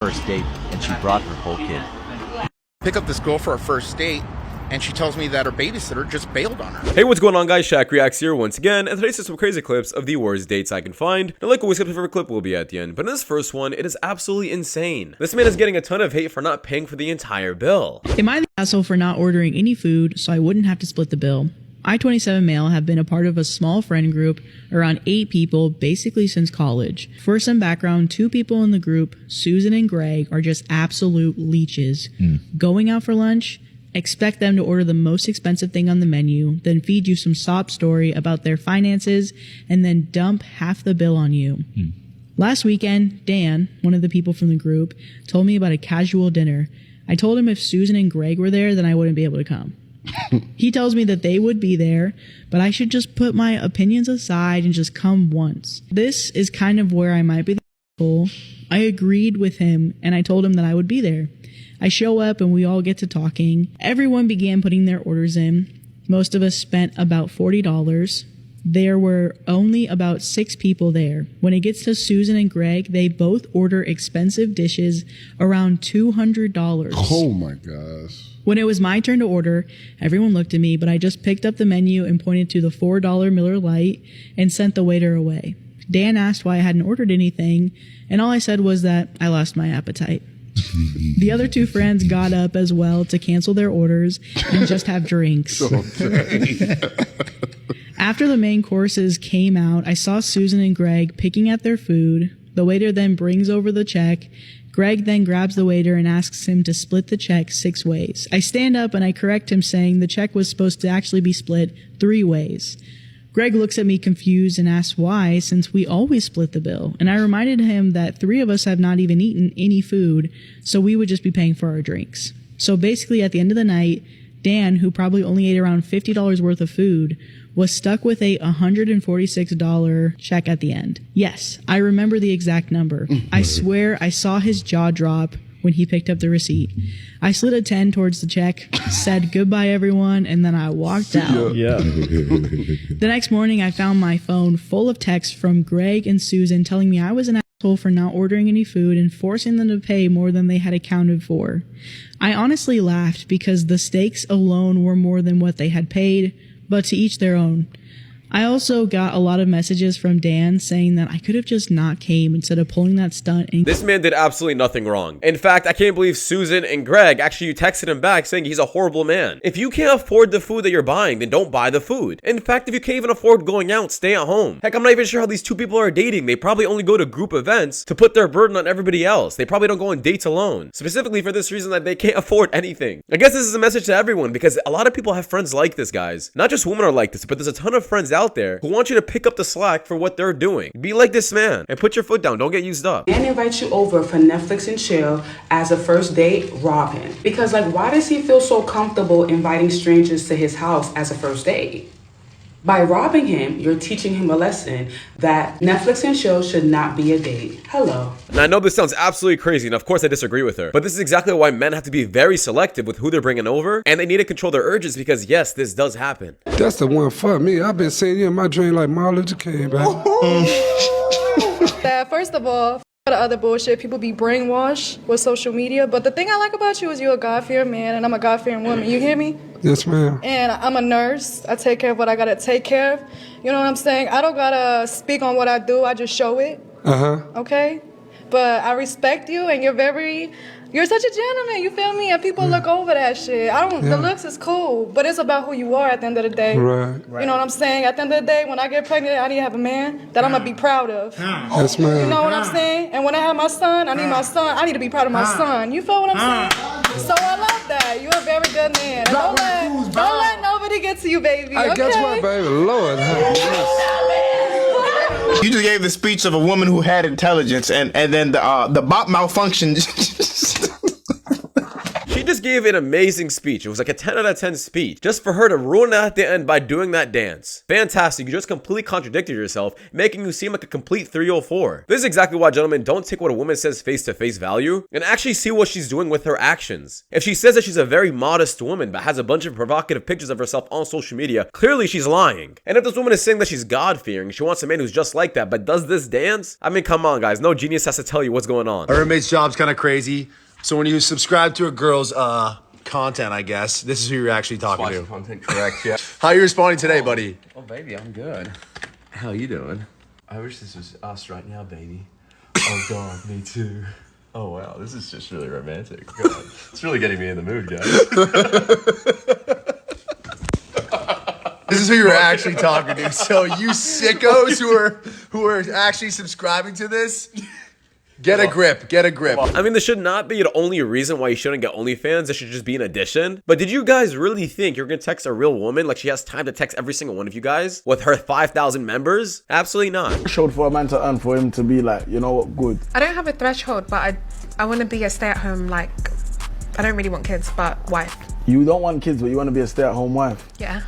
first date, and she brought her whole kid. Pick up this girl for our first date, and she tells me that her babysitter just bailed on her. Hey, what's going on, guys? Shak-Reacts here once again, and today's some crazy clips of the worst dates I can find. Now, like always, my favorite clip will be at the end, but in this first one, it is absolutely insane. This man is getting a ton of hate for not paying for the entire bill. Am I the asshole for not ordering any food so I wouldn't have to split the bill? I, 27 male, have been a part of a small friend group, around 8 people, basically since college. For some background, 2 people in the group, Susan and Greg, are just absolute leeches. Going out for lunch, expect them to order the most expensive thing on the menu, then feed you some sob story about their finances, and then dump half the bill on you. Last weekend, Dan, one of the people from the group, told me about a casual dinner. I told him if Susan and Greg were there, then I wouldn't be able to come. He tells me that they would be there, but I should just put my opinions aside and just come once. This is kind of where I might be the asshole. I agreed with him, and I told him that I would be there. I show up, and we all get to talking. Everyone began putting their orders in. Most of us spent about $40. There were only about 6 people there. When it gets to Susan and Greg, they both order expensive dishes, around $200. Oh my gosh. When it was my turn to order, everyone looked at me, but I just picked up the menu and pointed to the $4 Miller Lite and sent the waiter away. Dan asked why I hadn't ordered anything, and all I said was that I lost my appetite. The other 2 friends got up as well to cancel their orders and just have drinks. After the main courses came out, I saw Susan and Greg picking at their food. The waiter then brings over the check. Greg then grabs the waiter and asks him to split the check 6 ways. I stand up and I correct him, saying the check was supposed to actually be split 3 ways. Greg looks at me confused and asks why, since we always split the bill. And I reminded him that 3 of us have not even eaten any food, so we would just be paying for our drinks. So basically, at the end of the night, Dan, who probably only ate around $50 worth of food, was stuck with a $146 check at the end. Yes, I remember the exact number. I swear I saw his jaw drop when he picked up the receipt. I slid a 10 towards the check, said goodbye everyone, and then I walked out. The next morning, I found my phone full of texts from Greg and Susan telling me I was an asshole for not ordering any food and forcing them to pay more than they had accounted for. I honestly laughed because the stakes alone were more than what they had paid, but to each their own. I also got a lot of messages from Dan saying that I could have just not came instead of pulling that stunt. And This man did absolutely nothing wrong. In fact, I can't believe Susan and Greg actually texted him back saying he's a horrible man. If you can't afford the food that you're buying, then don't buy the food. In fact, if you can't even afford going out, stay at home. Heck, I'm not even sure how these 2 people are dating. They probably only go to group events to put their burden on everybody else. They probably don't go on dates alone. Specifically for this reason that they can't afford anything. I guess this is a message to everyone because a lot of people have friends like this, guys. Not just women are like this, but there's a ton of friends out there who want you to pick up the slack for what they're doing. Be like this man and put your foot down. Don't get used up. And invite you over for Netflix and chill as a first date, rob him. Because like, why does he feel so comfortable inviting strangers to his house as a first date? By robbing him, you're teaching him a lesson that Netflix and chill should not be a date. Hello. Now, I know this sounds absolutely crazy, and of course I disagree with her, but this is exactly why men have to be very selective with who they're bringing over, and they need to control their urges because, yes, this does happen. That's the one for me. I've been seeing you in my dream like Martin Luther King, baby. First of all, the other bullshit, people be brainwashed with social media, but the thing I like about you is you're a God-fearing man, and I'm a God-fearing woman. You hear me? Yes, ma'am. And I'm a nurse. I take care of what I gotta take care of. You know what I'm saying? I don't gotta speak on what I do. I just show it. Okay? But I respect you, and you're such a gentleman, you feel me? And people look over that shit. The looks is cool, but it's about who you are at the end of the day. Right. You know what I'm saying? At the end of the day, when I get pregnant, I need to have a man that I'm gonna be proud of. Yes, ma'am. You know what I'm saying? And when I have my son, I need to be proud of my son. You feel what I'm saying? So I love that. You're a very good man. And don't let nobody get to you, baby. Hey, guess what, baby? Lord, You just gave the speech of a woman who had intelligence, and then the bot malfunctioned. She just just gave an amazing speech. It was like a 10 out of 10 speech, just for her to ruin it at the end by doing that dance. Fantastic. You just completely contradicted yourself, making you seem like a complete 304. This is exactly why, gentlemen, don't take what a woman says face to face value and actually see what she's doing with her actions. If she says that she's a very modest woman but has a bunch of provocative pictures of herself on social media, clearly she's lying. And if this woman is saying that she's God-fearing, she wants a man who's just like that but does this dance, I mean, come on, guys. No genius has to tell you what's going on. Our roommate's job's kind of crazy. So when you subscribe to a girl's content, I guess, this is who you're actually talking to. Content, correct, yeah. How are you responding today, buddy? Oh, baby, I'm good. How you doing? I wish this was us right now, baby. Oh, God, me too. Oh, wow, this is just really romantic. God, it's really getting me in the mood, guys. This is who you're actually talking to. So you sickos who are actually subscribing to this, get a grip, get a grip. I mean, this should not be the only reason why you shouldn't get OnlyFans. This should just be an addition. But did you guys really think you're gonna text a real woman like she has time to text every single one of you guys with her 5,000 members? Absolutely not. Threshold for a man to earn, for him to be like, you know what, good. I don't have a threshold, but I want to be a stay-at-home, like, I don't really want kids, but wife. You don't want kids, but you want to be a stay-at-home wife? Yeah.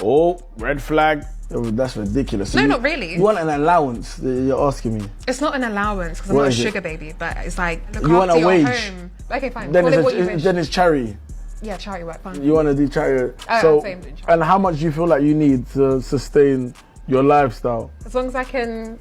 Oh, red flag. Oh, that's ridiculous. No, not really. You want an allowance? You're asking me. It's not an allowance because I'm not a sugar baby, but it's like look you after want a your wage. home. Okay, fine. Then, Then it's charity. Yeah, charity work, fine. You want to do charity. So, and how much do you feel like you need to sustain your lifestyle? As long as I can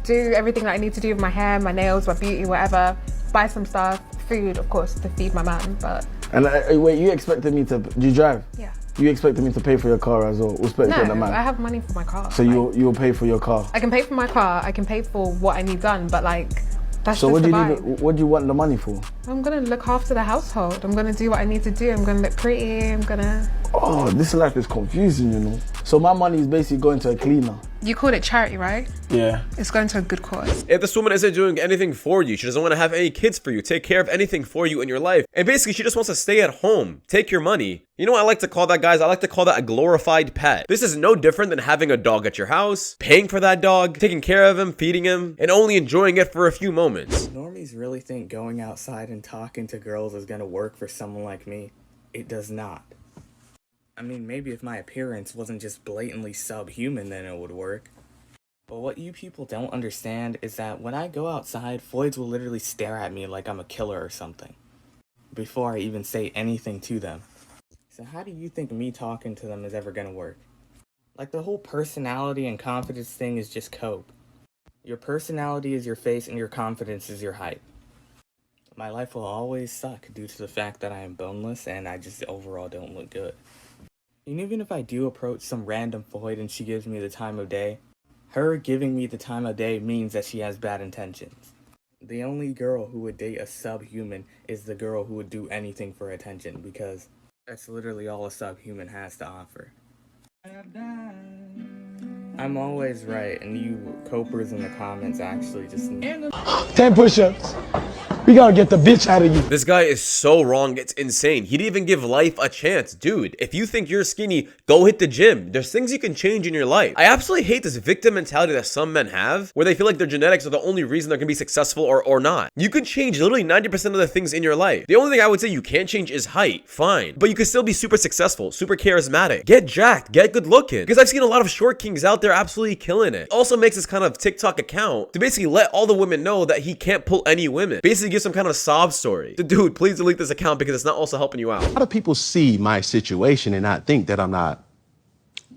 do everything that I need to do with my hair, my nails, my beauty, whatever, buy some stuff, food, of course, to feed my man, but... And wait, you expected me to... Do you drive? Yeah. You expected me to pay for your car as well? No, I have money for my car. So like, you'll pay for your car? I can pay for my car, I can pay for what I need done, but like, that's so just the vibe. What do you want the money for? I'm gonna look after the household. I'm gonna do what I need to do. I'm gonna look pretty, I'm gonna... Oh, this life is confusing, you know. So my money is basically going to a cleaner. You called it charity, right? Yeah. It's going to a good cause. If this woman isn't doing anything for you, she doesn't want to have any kids for you, take care of anything for you in your life, and basically she just wants to stay at home, take your money. You know what I like to call that, guys? I like to call that a glorified pet. This is no different than having a dog at your house, paying for that dog, taking care of him, feeding him, and only enjoying it for a few moments. Normies really think going outside and talking to girls is gonna work for someone like me. It does not. I mean, maybe if my appearance wasn't just blatantly subhuman, then it would work. But what you people don't understand is that when I go outside, Floyds will literally stare at me like I'm a killer or something, before I even say anything to them. So how do you think me talking to them is ever gonna work? Like, the whole personality and confidence thing is just cope. Your personality is your face and your confidence is your height. My life will always suck due to the fact that I am boneless and I just overall don't look good. And even if I do approach some random Floyd and she gives me the time of day, her giving me the time of day means that she has bad intentions. The only girl who would date a subhuman is the girl who would do anything for attention, because that's literally all a subhuman has to offer. I'm always right, and you copers in the comments actually just... 10 push-ups. We gotta get the bitch out of you. This guy is so wrong, it's insane. He didn't even give life a chance. Dude, if you think you're skinny, go hit the gym. There's things you can change in your life. I absolutely hate this victim mentality that some men have, where they feel like their genetics are the only reason they're gonna be successful or not. You can change literally 90% of the things in your life. The only thing I would say you can't change is height, fine. But you can still be super successful, super charismatic. Get jacked, get good looking. Because I've seen a lot of short kings out there absolutely killing it. Also makes this kind of TikTok account to basically let all the women know that he can't pull any women. Basically give some kind of sob story. Dude, please delete this account because it's not also helping you out. How do people see my situation and not think that I'm not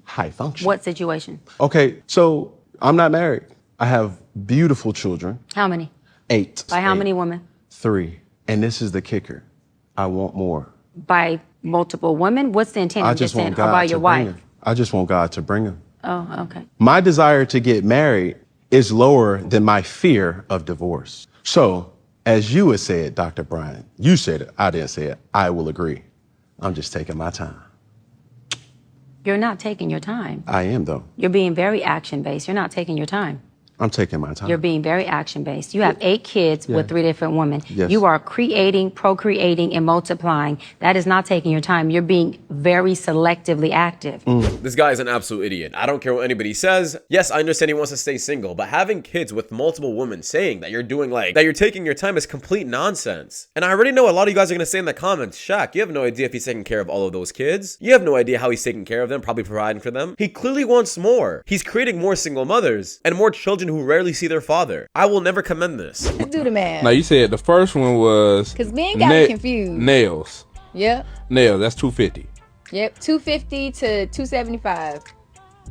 high function? What situation? Okay, so I'm not married. I have beautiful children. How many? 8. By how many women? 3. And this is the kicker. I want more. By multiple women? What's the intent? I just want God about your to bring wife? them. I just want God to bring them. Oh, okay. My desire to get married is lower than my fear of divorce. So, as you had said, Dr. Brian, you said it, I didn't say it, I will agree. I'm just taking my time. You're not taking your time. I am, though. You're being very action-based. You're not taking your time. I'm taking my time. You're being very action-based. You have 8 kids with 3 different women. Yes. You are creating, procreating, and multiplying. That is not taking your time. You're being very selectively active. This guy is an absolute idiot. I don't care what anybody says. Yes, I understand he wants to stay single, but having kids with multiple women saying that you're doing that you're taking your time is complete nonsense. And I already know a lot of you guys are going to say in the comments, Shaq, you have no idea if he's taking care of all of those kids. You have no idea how he's taking care of them, probably providing for them. He clearly wants more. He's creating more single mothers and more children who rarely see their father. I will never commend this. Let's do the math. Now you said the first one was Because men got confused. Nails. Yep. Nails, that's $250. Yep. $250 to $275.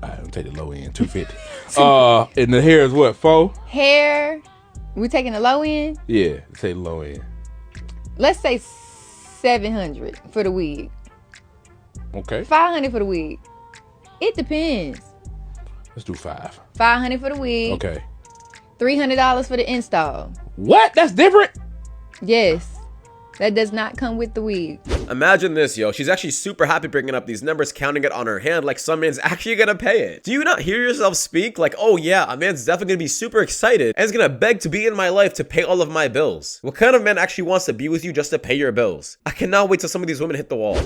I don't take the low end, $250. And the hair is what, 4? Hair. We taking the low end? Yeah, say the low end. Let's say $700 for the wig. Okay. $500 for the wig. It depends. Let's do 5. $500 for the wig. Okay. $300 for the install. What? That's different? Yes. That does not come with the wig. Imagine this, yo. She's actually super happy bringing up these numbers, counting it on her hand like some man's actually gonna pay it. Do you not hear yourself speak? Like, oh yeah, a man's definitely gonna be super excited and is gonna beg to be in my life to pay all of my bills. What kind of man actually wants to be with you just to pay your bills? I cannot wait till some of these women hit the wall.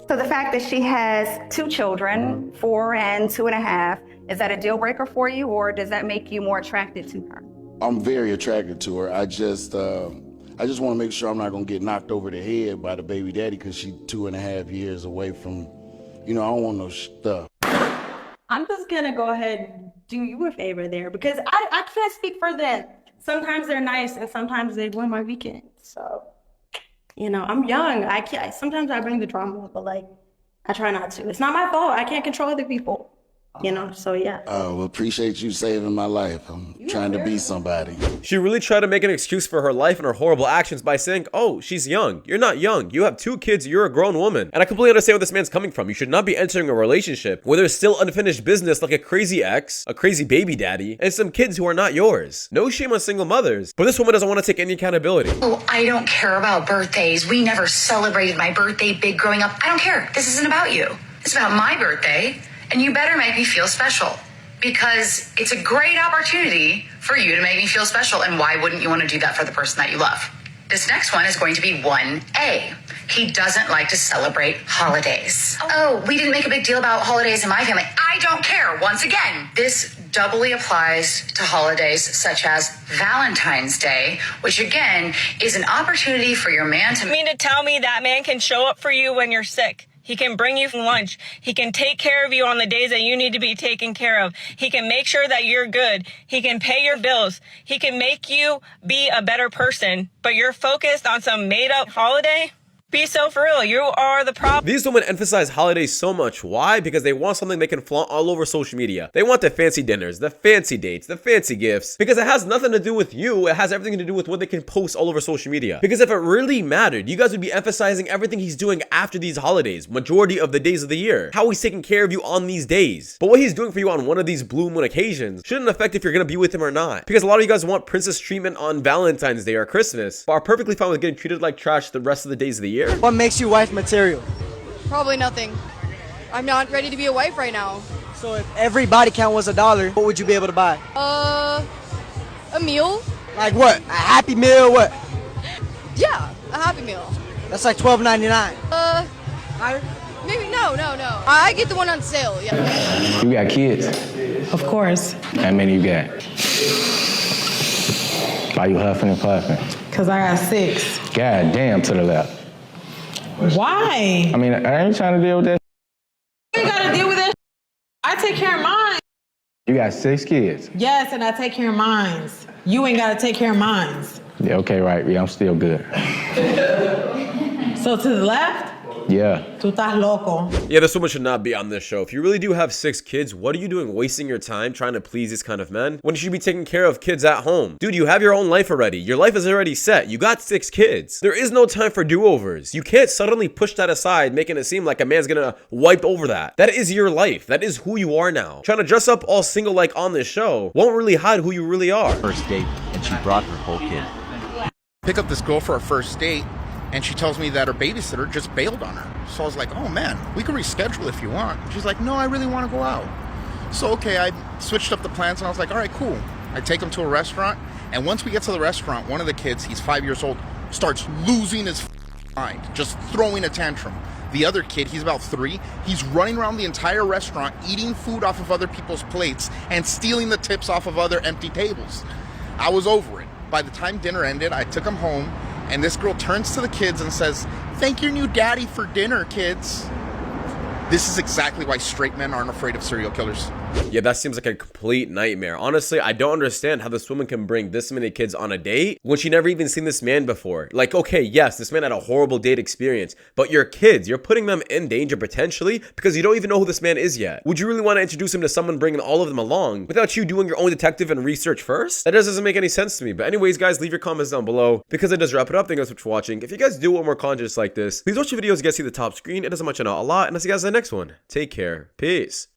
So the fact that she has 2 children, 4 and 2.5, is that a deal breaker for you, or does that make you more attracted to her? I'm very attracted to her. I just want to make sure I'm not going to get knocked over the head by the baby daddy because she's 2.5 years away from, I don't want no stuff. I'm just going to go ahead and do you a favor there because I can't speak for them. Sometimes they're nice and sometimes they ruin my weekend. So, I'm young. Sometimes I bring the drama, but I try not to. It's not my fault. I can't control other people. So yeah. Well, appreciate you saving my life. I'm trying to be somebody. She really tried to make an excuse for her life and her horrible actions by saying, oh, she's young. You're not young. You have 2 kids. You're a grown woman. And I completely understand where this man's coming from. You should not be entering a relationship where there's still unfinished business like a crazy ex, a crazy baby daddy, and some kids who are not yours. No shame on single mothers, but this woman doesn't want to take any accountability. Oh, I don't care about birthdays. We never celebrated my birthday big growing up. I don't care. This isn't about you. It's about my birthday. And you better make me feel special because it's a great opportunity for you to make me feel special. And why wouldn't you want to do that for the person that you love? This next one is going to be 1A. He doesn't like to celebrate holidays. Oh, we didn't make a big deal about holidays in my family. I don't care. Once again, this doubly applies to holidays such as Valentine's Day, which again is an opportunity for your man to... You mean to tell me that man can show up for you when you're sick? He can bring you lunch. He can take care of you on the days that you need to be taken care of. He can make sure that you're good. He can pay your bills. He can make you be a better person, but you're focused on some made-up holiday? Be so for real. You are the problem. These women emphasize holidays so much. Why? Because they want something they can flaunt all over social media. They want the fancy dinners, the fancy dates, the fancy gifts. Because it has nothing to do with you. It has everything to do with what they can post all over social media. Because if it really mattered, you guys would be emphasizing everything he's doing after these holidays, majority of the days of the year. How he's taking care of you on these days. But what he's doing for you on one of these blue moon occasions shouldn't affect if you're gonna be with him or not. Because a lot of you guys want princess treatment on Valentine's Day or Christmas, but are perfectly fine with getting treated like trash the rest of the days of the year. What makes you wife material? Probably nothing. I'm not ready to be a wife right now. So if every body count was $1, what would you be able to buy? A meal. Like what? A Happy Meal? What? Yeah, a Happy Meal. That's like $12.99. Maybe no. I get the one on sale. Yeah. You got kids? Of course. How many you got? Why you huffing and puffing? Cause I got 6. God damn to the left. Why? I mean, I ain't trying to deal with that. You ain't gotta deal with that. I take care of mine. You got 6 kids? Yes, and I take care of mine. You ain't gotta take care of mine. Yeah, okay, right. Yeah, I'm still good. So to the left? Yeah. Tú estás loco. Yeah, this woman should not be on this show. If you really do have 6 kids, what are you doing wasting your time trying to please these kind of men when you should be taking care of kids at home? Dude, you have your own life already. Your life is already set. You got 6 kids. There is no time for do-overs. You can't suddenly push that aside, making it seem like a man's gonna wipe over that. That is your life. That is who you are now. Trying to dress up all single like on this show won't really hide who you really are. First date, and she brought her whole kid. Pick up this girl for our first date, and she tells me that her babysitter just bailed on her. So I was like, oh man, we can reschedule if you want. She's like, no, I really want to go out. So okay, I switched up the plans and I was like, all right, cool. I take him to a restaurant, and once we get to the restaurant, one of the kids, he's 5 years old, starts losing his mind, just throwing a tantrum. The other kid, he's about 3, he's running around the entire restaurant, eating food off of other people's plates and stealing the tips off of other empty tables. I was over it. By the time dinner ended, I took him home, and this girl turns to the kids and says, "Thank your new daddy for dinner, kids." This is exactly why straight men aren't afraid of serial killers. Yeah, that seems like a complete nightmare. Honestly, I don't understand how this woman can bring this many kids on a date when she never even seen this man before. Like, okay, yes, this man had a horrible date experience, but your kids, you're putting them in danger potentially because you don't even know who this man is yet. Would you really want to introduce him to someone bringing all of them along without you doing your own detective and research first? That just doesn't make any sense to me. But anyways, guys, leave your comments down below because it does wrap it up. Thank you guys so much for watching. If you guys do want more content just like this, please watch your videos. You guys see the top screen. It doesn't much, I know, a lot. And I'll see you guys in the next one. Take care. Peace.